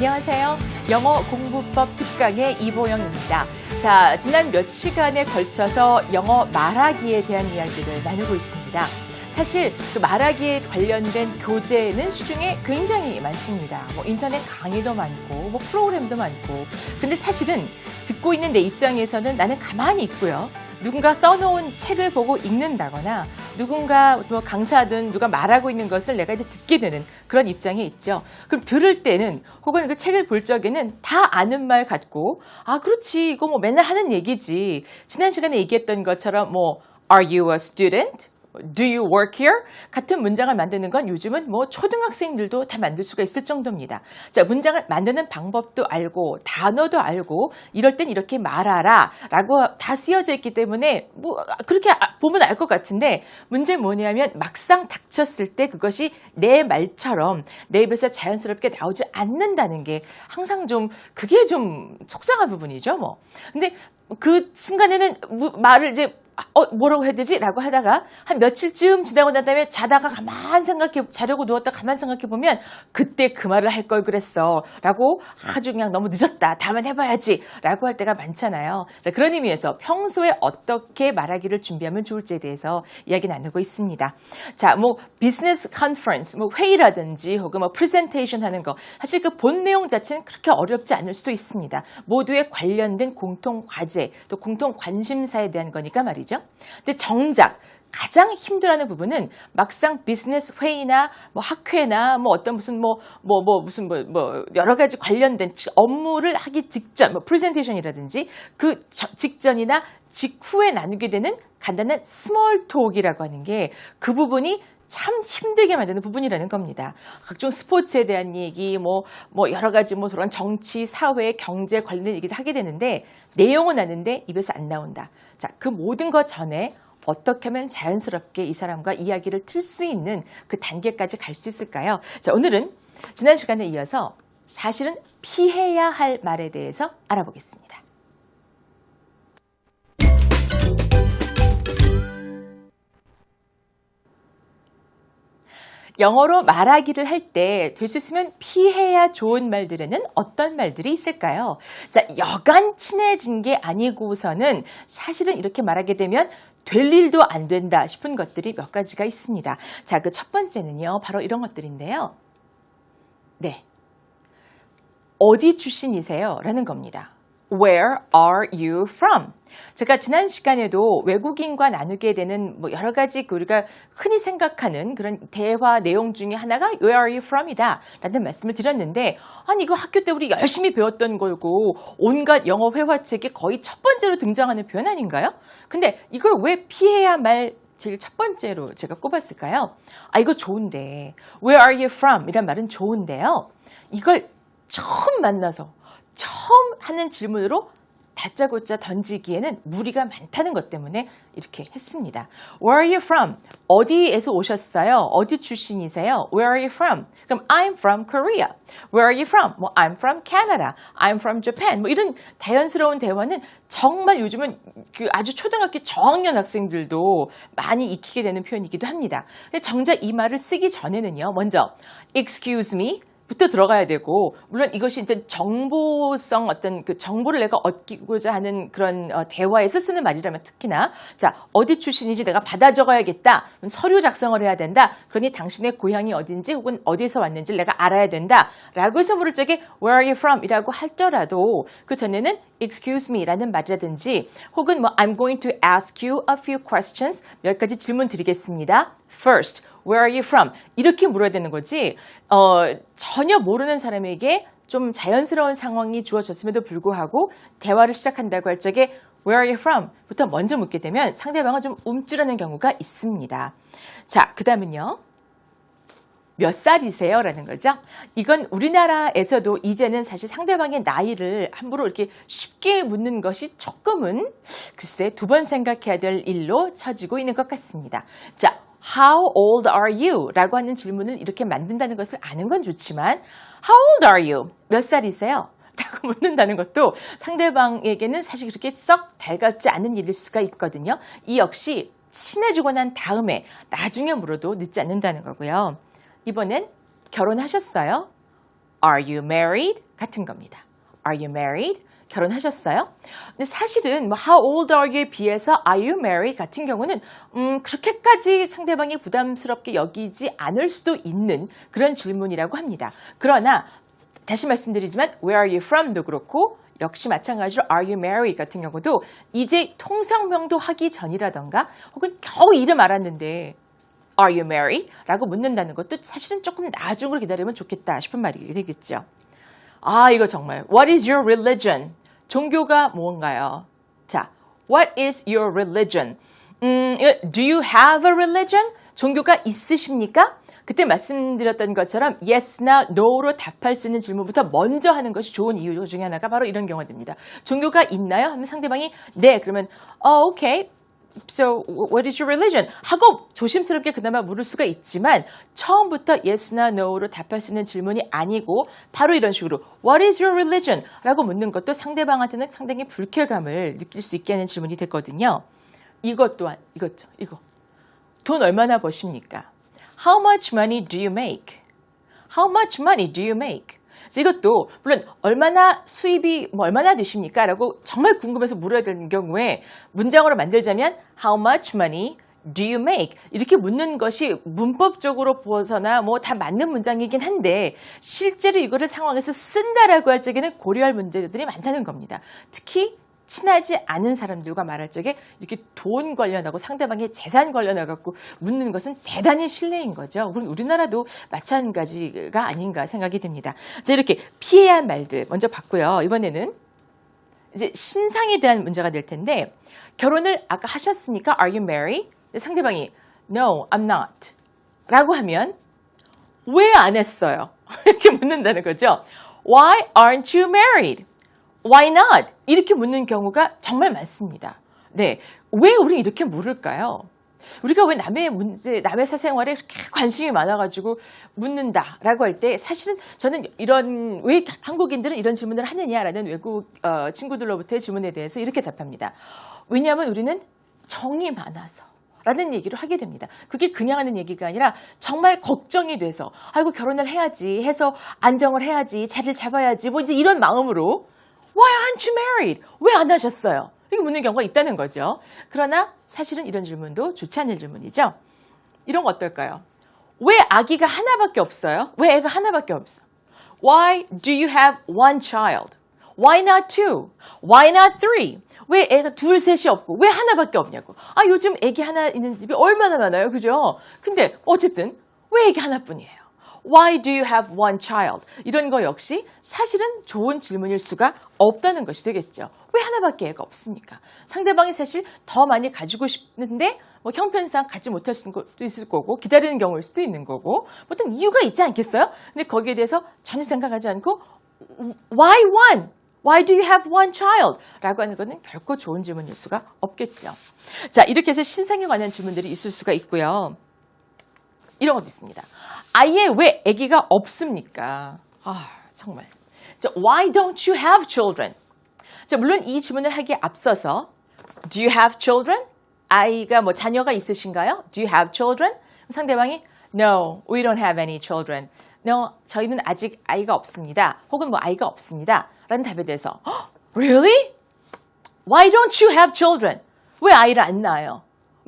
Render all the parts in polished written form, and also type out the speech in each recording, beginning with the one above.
안녕하세요. 영어 공부법 특강의 이보영입니다. 자, 지난 몇 시간에 걸쳐서 영어 말하기에 대한 이야기를 나누고 있습니다. 사실 그 말하기에 관련된 교재는 시중에 굉장히 많습니다. 인터넷 강의도 많고, 프로그램도 많고. 근데 사실은 듣고 있는 내 입장에서는 나는 가만히 있고요. 누군가 써놓은 책을 보고 읽는다거나 누군가 강사든 누가 말하고 있는 것을 내가 이제 듣게 되는 그런 입장에 있죠. 그럼 들을 때는 혹은 그 책을 볼 적에는 다 아는 말 같고, 아, 그렇지. 이거 맨날 하는 얘기지. 지난 시간에 얘기했던 것처럼 Are you a student? Do you work here? 같은 문장을 만드는 건 요즘은 초등학생들도 다 만들 수가 있을 정도입니다. 자, 문장을 만드는 방법도 알고 단어도 알고 이럴 땐 이렇게 말하라 라고 다 쓰여져 있기 때문에 그렇게 보면 알 것 같은데 문제는 뭐냐면 막상 닥쳤을 때 그것이 내 말처럼 내 입에서 자연스럽게 나오지 않는다는 게 항상 그게 좀 속상한 부분이죠. 근데 그 순간에는 말을 이제 뭐라고 해야 되지? 라고 하다가 한 며칠쯤 지나고 난 다음에 자다가 자려고 누웠다 가만 생각해보면 그때 그 말을 할 걸 그랬어. 라고 아주 그냥 너무 늦었다. 다음엔 해봐야지. 라고 할 때가 많잖아요. 자, 그런 의미에서 평소에 어떻게 말하기를 준비하면 좋을지에 대해서 이야기 나누고 있습니다. 자, 비즈니스 컨퍼런스, 회의라든지 혹은 프레젠테이션 하는 거. 사실 그 본 내용 자체는 그렇게 어렵지 않을 수도 있습니다. 모두에 관련된 공통 과제, 또 공통 관심사에 대한 거니까 말이죠. 근데 정작 가장 힘들어하는 부분은 막상 비즈니스 회의나 학회나 무슨 여러 가지 관련된 업무를 하기 직전 프레젠테이션이라든지 그 직전이나 직후에 나누게 되는 간단한 스몰 톡이라고 하는 게 그 부분이 참 힘들게 만드는 부분이라는 겁니다. 각종 스포츠에 대한 얘기, 여러 가지 그런 정치, 사회, 경제 관련된 얘기를 하게 되는데 내용은 아는데 입에서 안 나온다. 자, 그 모든 것 전에 어떻게 하면 자연스럽게 이 사람과 이야기를 틀 수 있는 그 단계까지 갈 수 있을까요? 자, 오늘은 지난 시간에 이어서 사실은 피해야 할 말에 대해서 알아보겠습니다. 영어로 말하기를 할 때 될 수 있으면 피해야 좋은 말들에는 어떤 말들이 있을까요? 자, 여간 친해진 게 아니고서는 사실은 이렇게 말하게 되면 될 일도 안 된다 싶은 것들이 몇 가지가 있습니다. 자, 그 첫 번째는요, 바로 이런 것들인데요. 네. 어디 출신이세요? 라는 겁니다. Where are you from? 제가 지난 시간에도 외국인과 나누게 되는 여러 가지 우리가 흔히 생각하는 그런 대화 내용 중에 하나가 Where are you from? 이다 라는 말씀을 드렸는데 아니 이거 학교 때 우리 열심히 배웠던 거고 온갖 영어 회화책에 거의 첫 번째로 등장하는 표현 아닌가요? 근데 이걸 왜 피해야 말 제일 첫 번째로 제가 꼽았을까요? 아, 이거 좋은데 Where are you from? 이란 말은 좋은데요. 이걸 처음 만나서 처음 하는 질문으로 다짜고짜 던지기에는 무리가 많다는 것 때문에 이렇게 했습니다. Where are you from? 어디에서 오셨어요? 어디 출신이세요? Where are you from? 그럼 I'm from Korea. Where are you from? I'm from Canada. I'm from Japan. 이런 자연스러운 대화는 정말 요즘은 아주 초등학교 저학년 학생들도 많이 익히게 되는 표현이기도 합니다. 근데 정작 이 말을 쓰기 전에는요. 먼저 Excuse me. 부터 들어가야 되고 물론 이것이 정보성 어떤 그 정보를 내가 얻고자 하는 그런 대화에서 쓰는 말이라면 특히나 자 어디 출신인지 내가 받아 적어야겠다 서류 작성을 해야 된다 그러니 당신의 고향이 어딘지 혹은 어디서 왔는지 내가 알아야 된다 라고 해서 물을 적에 Where are you from? 이라고 할더라도 그 전에는 Excuse me 라는 말이라든지 혹은 I'm going to ask you a few questions 몇 가지 질문 드리겠습니다. First, where are you from? 이렇게 물어야 되는 거지 전혀 모르는 사람에게 좀 자연스러운 상황이 주어졌음에도 불구하고 대화를 시작한다고 할 적에 Where are you from? 부터 먼저 묻게 되면 상대방은 좀 움찔하는 경우가 있습니다. 자, 그 다음은요. 몇 살이세요? 라는 거죠. 이건 우리나라에서도 이제는 사실 상대방의 나이를 함부로 이렇게 쉽게 묻는 것이 조금은 글쎄 두 번 생각해야 될 일로 처지고 있는 것 같습니다. 자, How old are you? 라고 하는 질문을 이렇게 만든다는 것을 아는 건 좋지만 How old are you? 몇 살이세요? 라고 묻는다는 것도 상대방에게는 사실 그렇게 썩 달갑지 않은 일일 수가 있거든요. 이 역시 친해지고 난 다음에 나중에 물어도 늦지 않는다는 거고요. 이번엔 결혼하셨어요? Are you married? 같은 겁니다. Are you married? 결혼하셨어요? 근데 사실은 뭐 How old are you에 비해서 Are you married? 같은 경우는 그렇게까지 상대방이 부담스럽게 여기지 않을 수도 있는 그런 질문이라고 합니다. 그러나 다시 말씀드리지만 Where are you from?도 그렇고 역시 마찬가지로 Are you married? 같은 경우도 이제 통성명도 하기 전이라던가 혹은 겨우 이름 알았는데 Are you married? 라고 묻는다는 것도 사실은 조금 나중으로 기다리면 좋겠다 싶은 말이 되겠죠. 아, 이거 정말 What is your religion? 종교가 뭔가요? 자, What is your religion? Do you have a religion? 종교가 있으십니까? 그때 말씀드렸던 것처럼 yes나 no로 답할 수 있는 질문부터 먼저 하는 것이 좋은 이유 중에 하나가 바로 이런 경우가 됩니다. 종교가 있나요? 하면 상대방이 네, 그러면 okay. So, what is your religion? 하고 조심스럽게 그나마 물을 수가 있지만 처음부터 yes나 no로 답할 수 있는 질문이 아니고 바로 이런 식으로 What is your religion? 라고 묻는 것도 상대방한테는 상당히 불쾌감을 느낄 수 있게 하는 질문이 됐거든요. 이것 또한 이거죠. 이거. 돈 얼마나 버십니까? How much money do you make? How much money do you make? 이것도 물론 얼마나 수입이 얼마나 되십니까? 라고 정말 궁금해서 물어야 되는 경우에 문장으로 만들자면 How much money do you make? 이렇게 묻는 것이 문법적으로 보아서나 다 맞는 문장이긴 한데 실제로 이거를 상황에서 쓴다라고 할 적에는 고려할 문제들이 많다는 겁니다. 특히 친하지 않은 사람들과 말할 적에 이렇게 돈 관련하고 상대방의 재산 관련해갖고 묻는 것은 대단히 실례인 거죠. 그럼 우리나라도 마찬가지가 아닌가 생각이 듭니다. 자, 이렇게 피해야 할 말들 먼저 봤고요. 이번에는 이제 신상에 대한 문제가 될 텐데 결혼을 아까 하셨습니까? Are you married? 상대방이 No, I'm not. 라고 하면 왜 안 했어요? 이렇게 묻는다는 거죠. Why aren't you married? Why not? 이렇게 묻는 경우가 정말 많습니다. 네, 왜 우리 이렇게 물을까요? 우리가 왜 남의 문제, 남의 사생활에 그렇게 관심이 많아가지고 묻는다라고 할 때 사실은 저는 왜 한국인들은 이런 질문을 하느냐라는 외국 친구들로부터의 질문에 대해서 이렇게 답합니다. 왜냐하면 우리는 정이 많아서. 라는 얘기를 하게 됩니다. 그게 그냥 하는 얘기가 아니라 정말 걱정이 돼서 아이고 결혼을 해야지 해서 안정을 해야지 자리를 잡아야지 이제 이런 마음으로 Why aren't you married? 왜 안 하셨어요? 이렇게 묻는 경우가 있다는 거죠. 그러나 사실은 이런 질문도 좋지 않은 질문이죠. 이런 거 어떨까요? 왜 아기가 하나밖에 없어요? 왜 애가 하나밖에 없어? Why do you have one child? Why not two? Why not three? 왜 애가 둘, 셋이 없고 왜 하나밖에 없냐고. 아, 요즘 애기 하나 있는 집이 얼마나 많아요. 그죠? 근데 어쨌든 왜 애기 하나뿐이에요? Why do you have one child? 이런 거 역시 사실은 좋은 질문일 수가 없다는 것이 되겠죠. 왜 하나밖에 애가 없습니까? 상대방이 사실 더 많이 가지고 싶는데 형편상 갖지 못할 수도 있을 거고 기다리는 경우일 수도 있는 거고 어떤 이유가 있지 않겠어요? 근데 거기에 대해서 전혀 생각하지 않고 Why one? Why do you have one child? 라고 하는 것은 결코 좋은 질문일 수가 없겠죠. 자, 이렇게 해서 신상에 관한 질문들이 있을 수가 있고요. 이런 것도 있습니다. 아예 왜 아기가 없습니까? 아, 정말. 자, Why don't you have children? 자, 물론 이 질문을 하기에 앞서서 Do you have children? 아이가 자녀가 있으신가요? Do you have children? 상대방이 No, we don't have any children. No, 저희는 아직 아이가 없습니다. 혹은 아이가 없습니다. 라는 답에 대해서 Really? Why don't you have children? 왜 아이를 안 낳아요?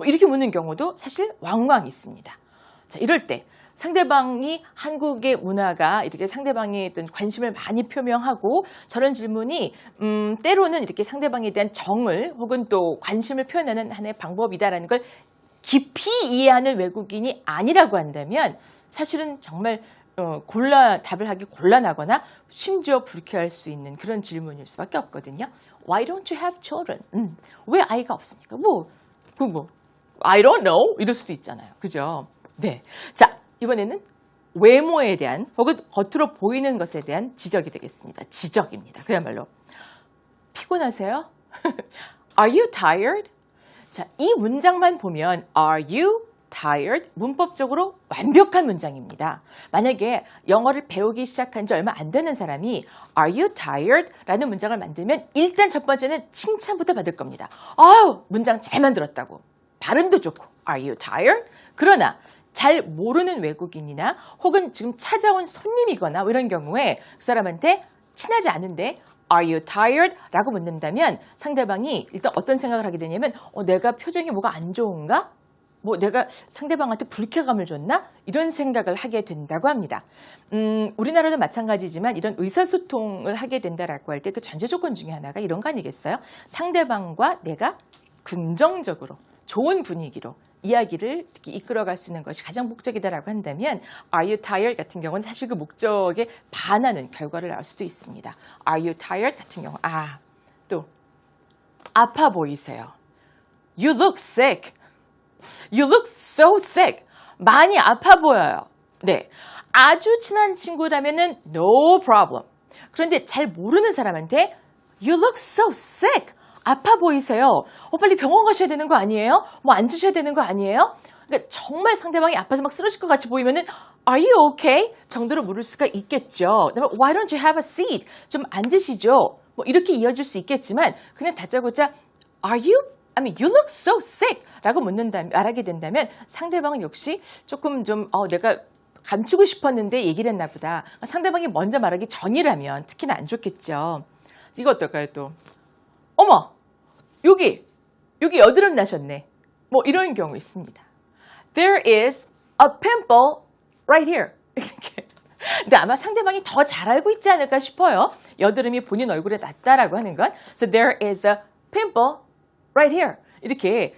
이렇게 묻는 경우도 사실 왕왕 있습니다. 자, 이럴 때 상대방이 한국의 문화가 이렇게 상대방에 어떤 관심을 많이 표명하고 저런 질문이 때로는 이렇게 상대방에 대한 정을 혹은 또 관심을 표현하는 하나의 방법이다라는 걸 깊이 이해하는 외국인이 아니라고 한다면 사실은 정말 답을 하기 곤란하거나 심지어 불쾌할 수 있는 그런 질문일 수밖에 없거든요. Why don't you have children? 왜 아이가 없습니까? I don't know? 이럴 수도 있잖아요. 그죠? 네. 자, 이번에는 외모에 대한 혹은 겉으로 보이는 것에 대한 지적이 되겠습니다. 지적입니다. 그야말로. 피곤하세요? Are you tired? 자, 이 문장만 보면 Are you tired? 문법적으로 완벽한 문장입니다. 만약에 영어를 배우기 시작한 지 얼마 안 되는 사람이 Are you tired? 라는 문장을 만들면 일단 첫 번째는 칭찬부터 받을 겁니다. 아유, 문장 잘 만들었다고. 발음도 좋고 Are you tired? 그러나 잘 모르는 외국인이나 혹은 지금 찾아온 손님이거나 뭐 이런 경우에 그 사람한테 친하지 않은데 Are you tired? 라고 묻는다면 상대방이 일단 어떤 생각을 하게 되냐면 내가 표정이 뭐가 안 좋은가? 뭐 내가 상대방한테 불쾌감을 줬나? 이런 생각을 하게 된다고 합니다. 우리나라도 마찬가지지만 이런 의사소통을 하게 된다라고 할 때 그 전제 조건 중에 하나가 이런 거 아니겠어요? 상대방과 내가 긍정적으로 좋은 분위기로 이야기를 이끌어갈 수 있는 것이 가장 목적이다라고 한다면 Are you tired? 같은 경우는 사실 그 목적에 반하는 결과를 낳을 수도 있습니다. Are you tired? 같은 경우 또 아파 보이세요. You look sick. You look so sick. 많이 아파 보여요. 네, 아주 친한 친구라면은 no problem. 그런데 잘 모르는 사람한테 You look so sick. 아파 보이세요. 빨리 병원 가셔야 되는 거 아니에요? 뭐 앉으셔야 되는 거 아니에요? 그러니까 정말 상대방이 아파서 막 쓰러질 것 같이 보이면은 Are you okay? 정도로 물을 수가 있겠죠. 그다음에 Why don't you have a seat? 좀 앉으시죠. 뭐 이렇게 이어질 수 있겠지만 그냥 다짜고짜 Are you? I mean, you look so sick. 라고 말하게 된다면 상대방은 역시 조금 좀 내가 감추고 싶었는데 얘기를 했나 보다. 상대방이 먼저 말하기 전이라면 특히나 안 좋겠죠. 이거 어떨까요 또? 어머! 여기 여드름 나셨네. 뭐 이런 경우 있습니다. There is a pimple right here. 이렇게. 근데 아마 상대방이 더 잘 알고 있지 않을까 싶어요. 여드름이 본인 얼굴에 났다라고 하는 건. So there is a pimple right here. 이렇게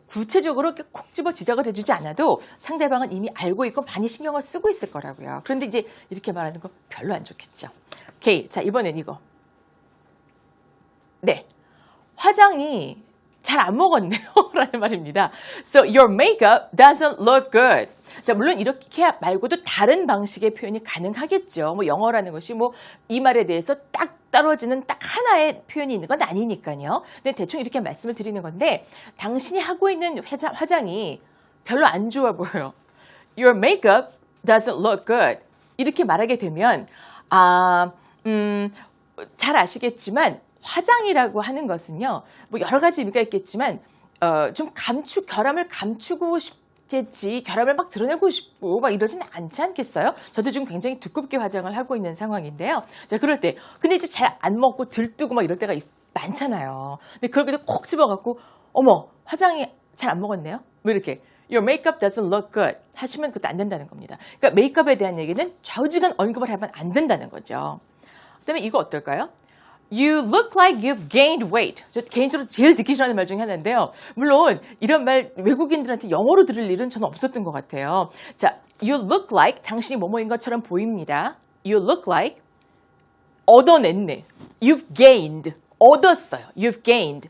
구체적으로 콕 집어 지적을 해주지 않아도 상대방은 이미 알고 있고 많이 신경을 쓰고 있을 거라고요. 그런데 이제 이렇게 말하는 거 별로 안 좋겠죠. 오케이. 자, 이번엔 이거. 네. 화장이 잘 안 먹었네요. 라는 말입니다. So your makeup doesn't look good. 자, 물론 이렇게 말고도 다른 방식의 표현이 가능하겠죠. 뭐 영어라는 것이 뭐 이 말에 대해서 딱 떨어지는 딱 하나의 표현이 있는 건 아니니까요. 근데 대충 이렇게 말씀을 드리는 건데 당신이 하고 있는 화장이 별로 안 좋아 보여요. Your makeup doesn't look good. 이렇게 말하게 되면 잘 아시겠지만 화장이라고 하는 것은요. 뭐 여러 가지 의미가 있겠지만 좀 결함을 감추고 싶겠지. 결함을 막 드러내고 싶고 막 이러진 않지 않겠어요? 저도 지금 굉장히 두껍게 화장을 하고 있는 상황인데요. 자, 그럴 때 근데 이제 잘 안 먹고 들뜨고 막 이럴 때가 많잖아요. 근데 그걸 그냥 콕 집어갖고 어머 화장이 잘 안 먹었네요. 왜 이렇게 Your makeup doesn't look good 하시면 그것도 안 된다는 겁니다. 그러니까 메이크업에 대한 얘기는 좌우지간 언급을 하면 안 된다는 거죠. 그다음에 이거 어떨까요? You look like you've gained weight. 저 개인적으로 제일 듣기 싫어하는 말 중에 하나인데요. 물론 이런 말 외국인들한테 영어로 들을 일은 저는 없었던 것 같아요. 자, you look like 당신이 뭐뭐인 것처럼 보입니다. You look like 얻어냈네. You've gained. 얻었어요. You've gained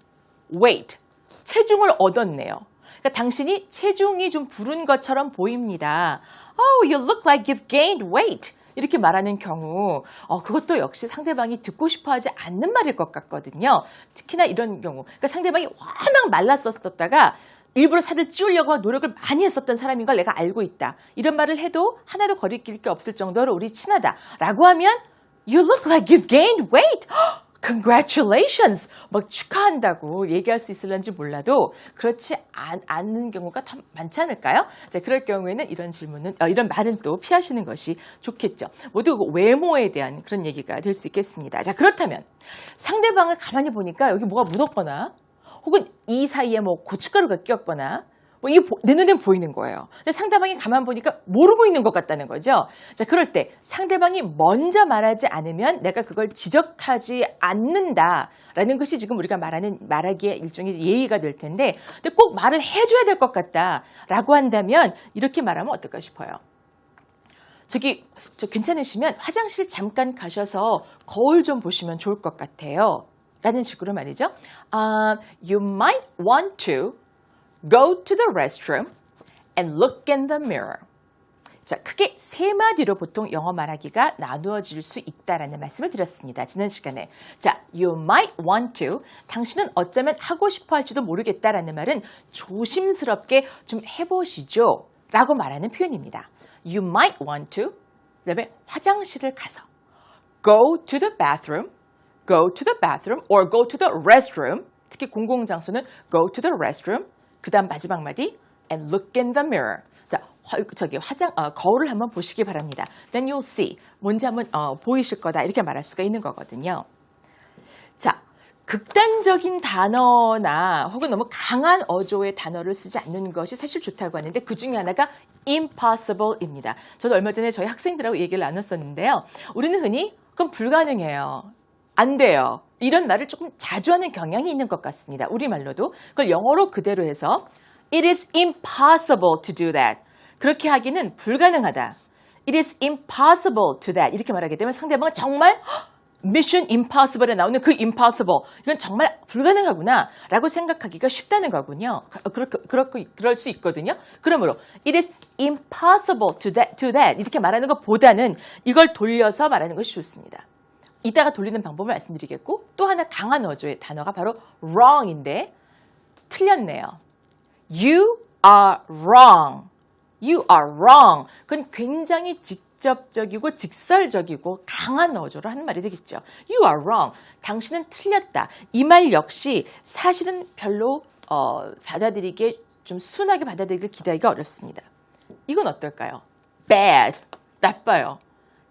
weight. 체중을 얻었네요. 그러니까 당신이 체중이 좀 부른 것처럼 보입니다. Oh, you look like you've gained weight. 이렇게 말하는 경우 그것도 역시 상대방이 듣고 싶어하지 않는 말일 것 같거든요. 특히나 이런 경우. 그러니까 상대방이 워낙 말랐었다가 일부러 살을 찌우려고 노력을 많이 했었던 사람인 걸 내가 알고 있다. 이런 말을 해도 하나도 거리낄 게 없을 정도로 우리 친하다라고 하면 You look like you've gained weight. Congratulations! 막 축하한다고 얘기할 수 있을런지 몰라도 그렇지 않은 경우가 더 많지 않을까요? 자, 그럴 경우에는 이런 말은 또 피하시는 것이 좋겠죠. 모두 외모에 대한 그런 얘기가 될 수 있겠습니다. 자, 그렇다면 상대방을 가만히 보니까 여기 뭐가 묻었거나 혹은 이 사이에 뭐 고춧가루가 끼었거나 뭐 이게 내 눈엔 보이는 거예요. 근데 상대방이 가만 보니까 모르고 있는 것 같다는 거죠. 자, 그럴 때 상대방이 먼저 말하지 않으면 내가 그걸 지적하지 않는다라는 것이 지금 우리가 말하기에 일종의 예의가 될 텐데, 근데 꼭 말을 해줘야 될 것 같다라고 한다면 이렇게 말하면 어떨까 싶어요. 저 괜찮으시면 화장실 잠깐 가셔서 거울 좀 보시면 좋을 것 같아요. 라는 식으로 말이죠. You might want to go to the restroom and look in the mirror. 자, 크게 세 마디로 보통 영어 말하기가 나누어질 수 있다라는 말씀을 드렸습니다. 지난 시간에. 자, you might want to. 당신은 어쩌면 하고 싶어 할지도 모르겠다라는 말은 조심스럽게 좀 해보시죠. 라고 말하는 표현입니다. You might want to. 그 다음에 화장실을 가서. Go to the bathroom. Go to the bathroom or go to the restroom. 특히 공공장소는 go to the restroom. 그 다음 마지막 마디 and look in the mirror. 자, 거울을 한번 보시기 바랍니다. Then you'll see. 뭔지 한번 보이실 거다. 이렇게 말할 수가 있는 거거든요. 자, 극단적인 단어나 혹은 너무 강한 어조의 단어를 쓰지 않는 것이 사실 좋다고 하는데 그 중에 하나가 impossible입니다. 저도 얼마 전에 저희 학생들하고 얘기를 나눴었는데요. 우리는 흔히 그건 불가능해요. 안 돼요. 이런 말을 조금 자주 하는 경향이 있는 것 같습니다. 우리말로도. 그걸 영어로 그대로 해서 It is impossible to do that. 그렇게 하기는 불가능하다. It is impossible to that. 이렇게 말하게 되면 상대방은 정말 Mission Impossible에 나오는 그 impossible. 이건 정말 불가능하구나 라고 생각하기가 쉽다는 거군요. 그럴 수 있거든요. 그러므로 It is impossible to that. 이렇게 말하는 것보다는 이걸 돌려서 말하는 것이 좋습니다. 이따가 돌리는 방법을 말씀드리겠고 또 하나 강한 어조의 단어가 바로 wrong인데 틀렸네요. You are wrong. You are wrong. 그건 굉장히 직접적이고 직설적이고 강한 어조로 하는 말이 되겠죠. You are wrong. 당신은 틀렸다. 이 말 역시 사실은 별로 받아들이기에 좀 순하게 받아들이기를 기대하기가 어렵습니다. 이건 어떨까요? Bad. 나빠요.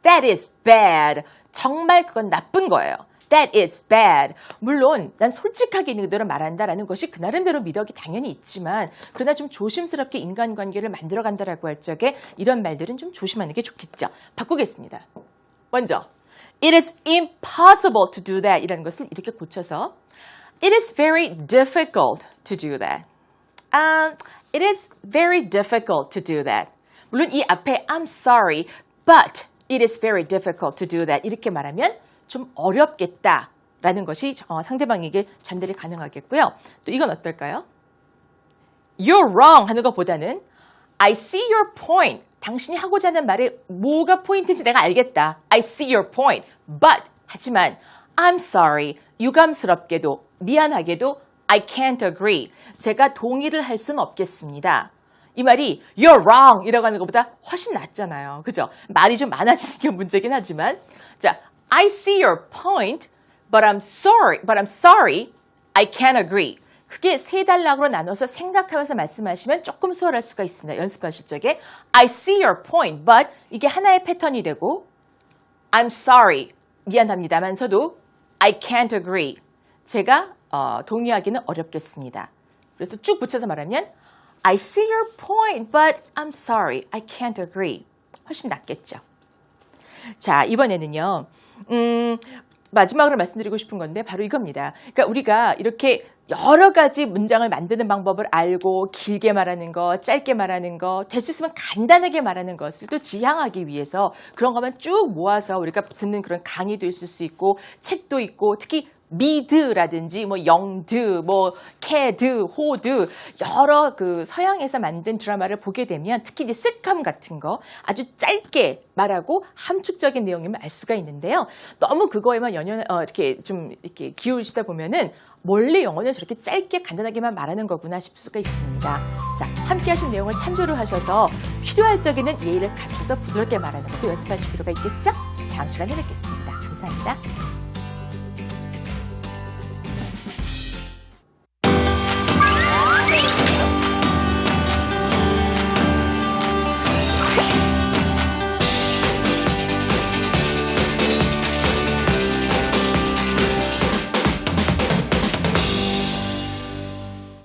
That is bad. 정말 그건 나쁜 거예요. That is bad. 물론 난 솔직하게 있는 그대로 말한다라는 것이 그 나름대로 미덕이 당연히 있지만 그러나 좀 조심스럽게 인간관계를 만들어간다라고 할 적에 이런 말들은 좀 조심하는 게 좋겠죠. 바꾸겠습니다. 먼저 It is impossible to do that 이라는 것을 이렇게 고쳐서 It is very difficult to do that. It is very difficult to do that. 물론 이 앞에 I'm sorry, but it is very difficult to do that. 이렇게 말하면 좀 어렵겠다라는 것이 상대방에게 전달이 가능하겠고요. 또 이건 어떨까요? You're wrong 하는 것보다는 I see your point. 당신이 하고자 하는 말에 뭐가 포인트인지 내가 알겠다. I see your point. But 하지만 I'm sorry. 유감스럽게도 미안하게도 I can't agree. 제가 동의를 할 수는 없겠습니다. 이 말이 You're wrong 이라고 하는 것보다 훨씬 낫잖아요. 그죠? 말이 좀 많아지는 게 문제긴 하지만 자, I see your point, but I'm sorry, I can't agree. 그게 세 단락으로 나눠서 생각하면서 말씀하시면 조금 수월할 수가 있습니다. 연습하실 적에 I see your point, but 이게 하나의 패턴이 되고 I'm sorry, 미안합니다만서도 I can't agree. 제가 동의하기는 어렵겠습니다. 그래서 쭉 붙여서 말하면 I see your point, but I'm sorry, I can't agree. 훨씬 낫겠죠. 자, 이번에는요. 마지막으로 말씀드리고 싶은 건데 바로 이겁니다. 그러니까 우리가 이렇게 여러 가지 문장을 만드는 방법을 알고 길게 말하는 거, 짧게 말하는 거, 될 수 있으면 간단하게 말하는 것을 또 지향하기 위해서 그런 것만 쭉 모아서 우리가 듣는 그런 강의도 있을 수 있고 책도 있고 특히 미드라든지 뭐 영드, 뭐 캐드, 호드 여러 그 서양에서 만든 드라마를 보게 되면 특히 이제 시트콤 같은 거 아주 짧게 말하고 함축적인 내용이면 알 수가 있는데요. 너무 그거에만 이렇게 좀 이렇게 기울이시다 보면은 원래 영어는 저렇게 짧게 간단하게만 말하는 거구나 싶을 수가 있습니다. 자, 함께 하신 내용을 참조를 하셔서 필요할 적에는 예의를 갖춰서 부드럽게 말하는 것도 연습하실 필요가 있겠죠? 다음 시간에 뵙겠습니다. 감사합니다.